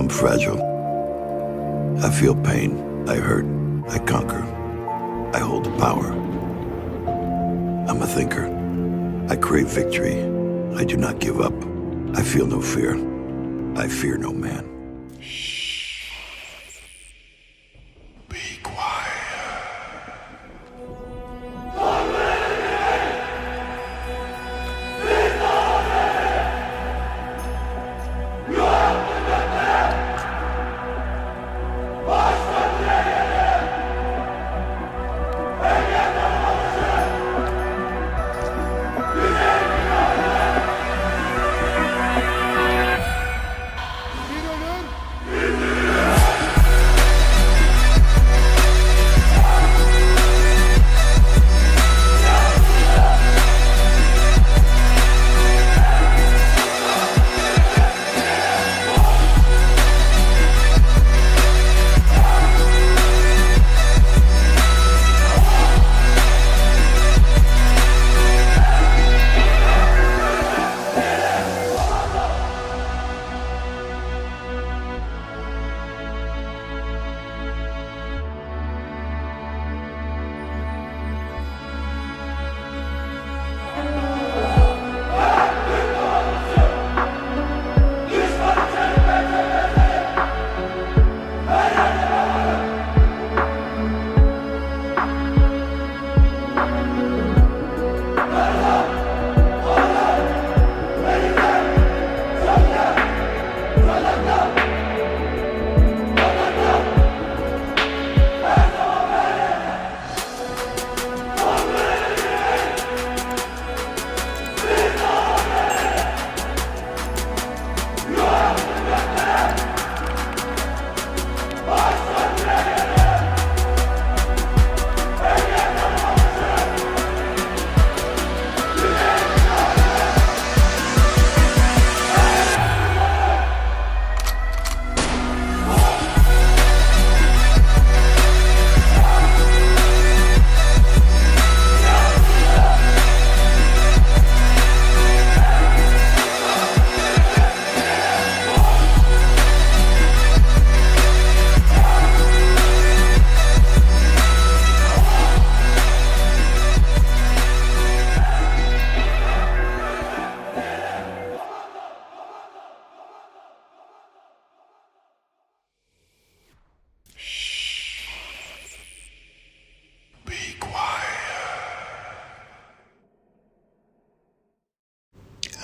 I'm fragile. I feel pain. I hurt. I conquer. I hold the power. I'm a thinker. I crave victory. I do not give up. I feel no fear. I fear no man. Be quiet.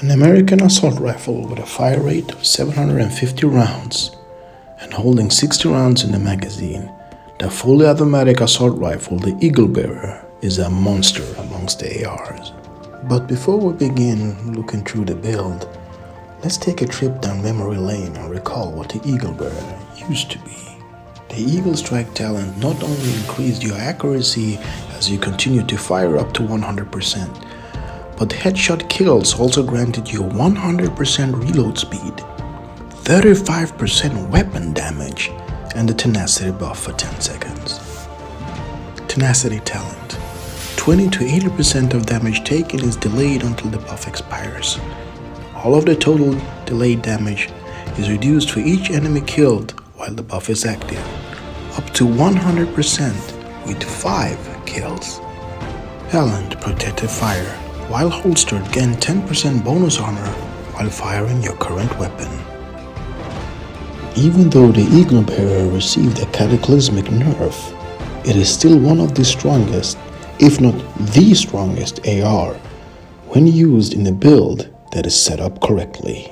An American assault rifle with a fire rate of 750 rounds and holding 60 rounds in the magazine, the fully automatic assault rifle, the 𝐤𝐤𝐬𝐵𝐴𝑟ER, is a monster amongst the ARs. But before we begin looking through the build, let's take a trip down memory lane and recall what the 𝐤𝐤𝐬𝐵𝐴𝑟ER used to be. The Eagle Strike talent not only increased your accuracy as you continue to fire up to 100%, but headshot kills also granted you 100% reload speed, 35% weapon damage, and the tenacity buff for 10 seconds. Tenacity talent. 20 to 80% of damage taken is delayed until the buff expires. All of the total delayed damage is reduced for each enemy killed while the buff is active, up to 100% with 5 kills. Talent Protective Fire. While holstered, gain 10% bonus armor while firing your current weapon. Even though the 𝐤𝐤𝐬𝐵𝐴𝑟ER received a cataclysmic nerf, it is still one of the strongest, if not the strongest AR when used in a build that is set up correctly.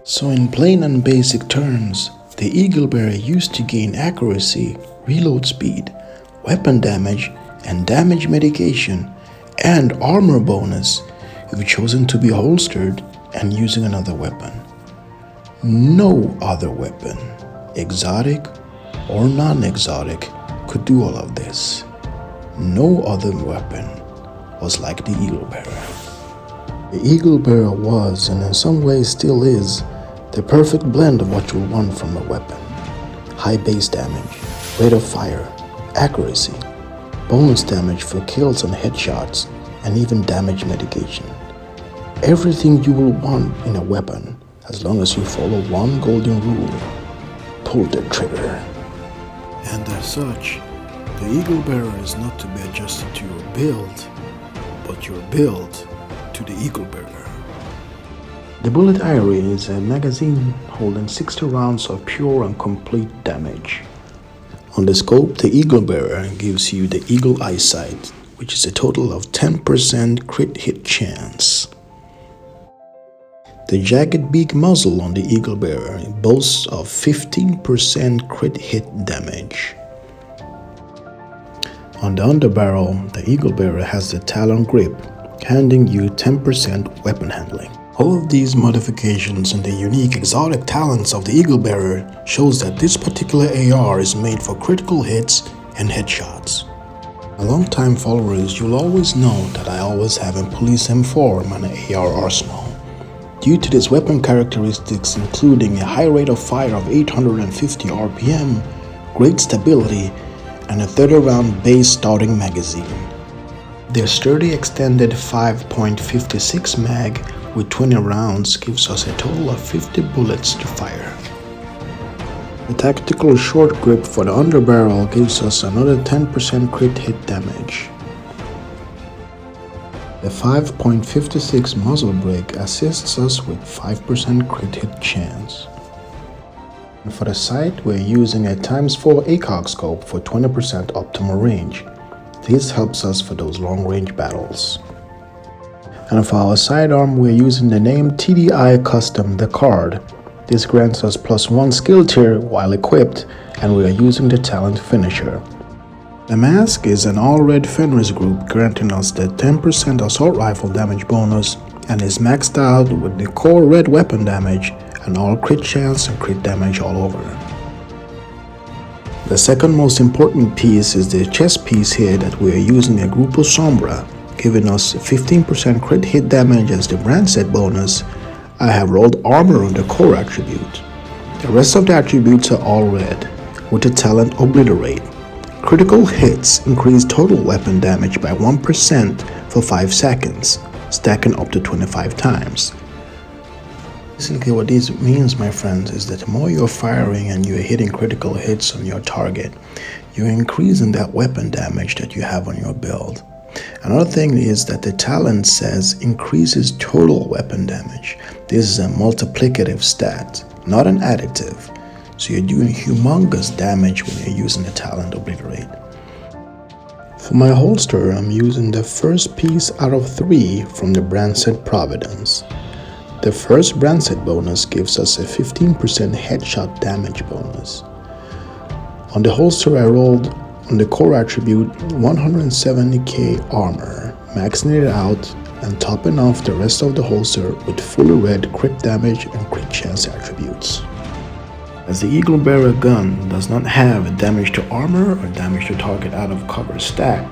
So in plain and basic terms, the 𝐤𝐤𝐬𝐵𝐴𝑟ER used to gain accuracy, reload speed, weapon damage, and damage mitigation and armor bonus if chosen to be holstered and using another weapon. No other weapon, exotic or non-exotic, could do all of this. No other weapon was like the 𝐤𝐤𝐬𝐵𝐴𝑟ER. The 𝐤𝐤𝐤𝐵𝐴𝑟ER was, and in some ways still is, the perfect blend of what you want from a weapon. High base damage, rate of fire, accuracy, bonus damage for kills and headshots, and even damage mitigation. Everything you will want in a weapon as long as you follow one golden rule: pull the trigger. And as such, the 𝐤𝐤𝐤𝐵𝐴𝑟ER is not to be adjusted to your build, but your build to the 𝐤𝐤𝐵𝐴𝑟ER. The bullet IRA is a magazine holding 60 rounds of pure and complete damage. On the scope, the 𝐤𝐤𝐵𝐴𝑟ER gives you the Eagle Eyesight, which is a total of 10% crit hit chance. The jagged beak muzzle on the 𝐤𝐤𝐵𝐴𝑟ER boasts of 15% crit hit damage. On the underbarrel, the 𝐤𝐤𝐵𝐴𝑟ER has the Talon grip, handing you 10% weapon handling. All of these modifications and the unique exotic talents of the 𝐤𝐤𝐵𝐴𝑟ER shows that this particular AR is made for critical hits and headshots. My long-time followers, you'll always know that I always have a Police M4 in my AR arsenal. Due to its weapon characteristics including a high rate of fire of 850 RPM, great stability, and a 30-round base starting magazine. Their sturdy extended 5.56 mag with 20 rounds gives us a total of 50 bullets to fire. The tactical short grip for the underbarrel gives us another 10% crit hit damage. The 5.56 muzzle brake assists us with 5% crit hit chance. And for the sight, we're using a ×4 ACOG scope for 20% optimal range. This helps us for those long-range battles. And for our sidearm, we're using the name TDI Custom the card. This grants us +1 skill tier while equipped, and we are using the talent finisher. The mask is an all-red Fenris group, granting us the 10% assault rifle damage bonus, and is maxed out with the core red weapon damage and all crit chance and crit damage all over. The second most important piece is the chest piece here that we are using a Grupo Sombra, giving us 15% crit hit damage as the brand set bonus. I have rolled armor on the core attribute. The rest of the attributes are all red, with the talent Obliterate. Critical hits increase total weapon damage by 1% for 5 seconds, stacking up to 25 times. Basically what this means, my friends, is that the more you're firing and you're hitting critical hits on your target, you're increasing that weapon damage that you have on your build. Another thing is that the talent says increases total weapon damage. This is a multiplicative stat, not an additive. So you're doing humongous damage when you're using the talent Obliterate. For my holster, I'm using the first piece out of 3 from the brand set Providence. The first brand set bonus gives us a 15% headshot damage bonus. On the holster, I rolled on the core attribute 170k armor, maxing it out and topping off the rest of the holster with fully red crit damage and crit chance attributes. As the 𝐤𝐤𝐵𝐴𝑟ER gun does not have a damage to armor or damage to target out of cover stack,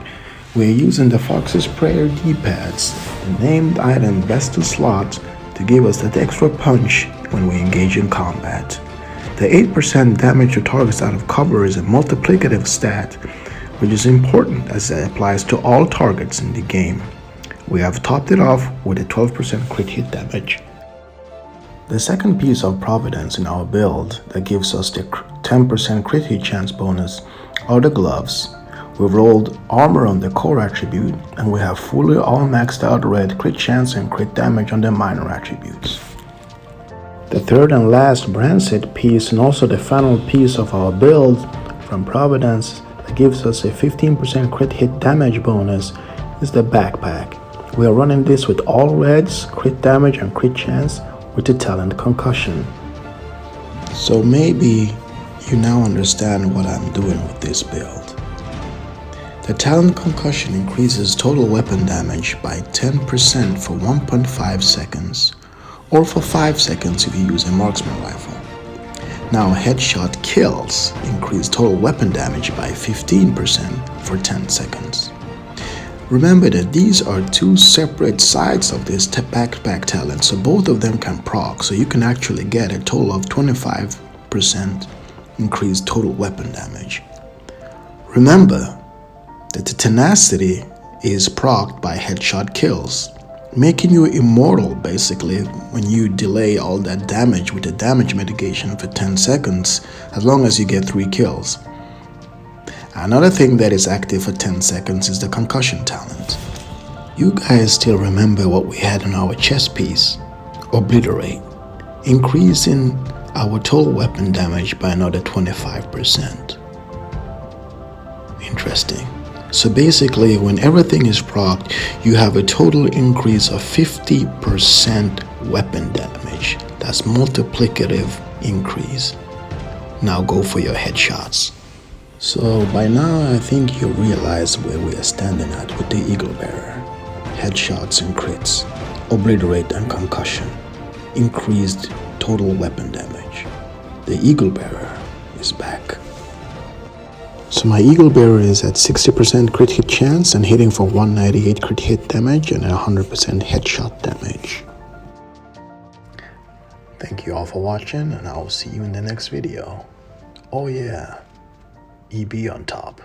we are using the Fox's Prayer D-pads, the named item best to slot, to give us that extra punch when we engage in combat. The 8% damage to targets out of cover is a multiplicative stat, which is important as it applies to all targets in the game. We have topped it off with a 12% crit hit damage. The second piece of Providence in our build that gives us the 10% crit hit chance bonus are the gloves. We've rolled armor on the core attribute, and we have fully all maxed out red crit chance and crit damage on the minor attributes. The third and last brand set piece and also the final piece of our build from Providence that gives us a 15% crit hit damage bonus is the backpack. We are running this with all reds, crit damage and crit chance with the talent Concussion. So maybe you now understand what I'm doing with this build. The talent Concussion increases total weapon damage by 10% for 1.5 seconds, or for 5 seconds if you use a marksman rifle. Now headshot kills increase total weapon damage by 15% for 10 seconds. Remember that these are 2 separate sides of this backpack talent, so both of them can proc, so you can actually get a total of 25% increased total weapon damage. Remember that the tenacity is procced by headshot kills. making you immortal basically when you delay all that damage with the damage mitigation for 10 seconds as long as you get 3 kills. Another thing that is active for 10 seconds is the concussion talent. You guys still remember what we had on our chest piece, Obliterate, increasing our total weapon damage by another 25%. Interesting. So basically, when everything is procced, you have a total increase of 50% weapon damage. That's multiplicative increase. Now go for your headshots. So by now, I think you realize where we are standing at with the 𝐤𝐤𝐬𝐵𝑒arer. Headshots and crits, Obliterate and Concussion, increased total weapon damage. The 𝐤𝐤𝐬𝐵𝑒arer is back. So my 𝐤𝐤𝐬𝐵𝑒arer is at 60% crit hit chance and hitting for 198 crit hit damage and 100% headshot damage. Thank you all for watching, and I will see you in the next video. Oh yeah, EB on top.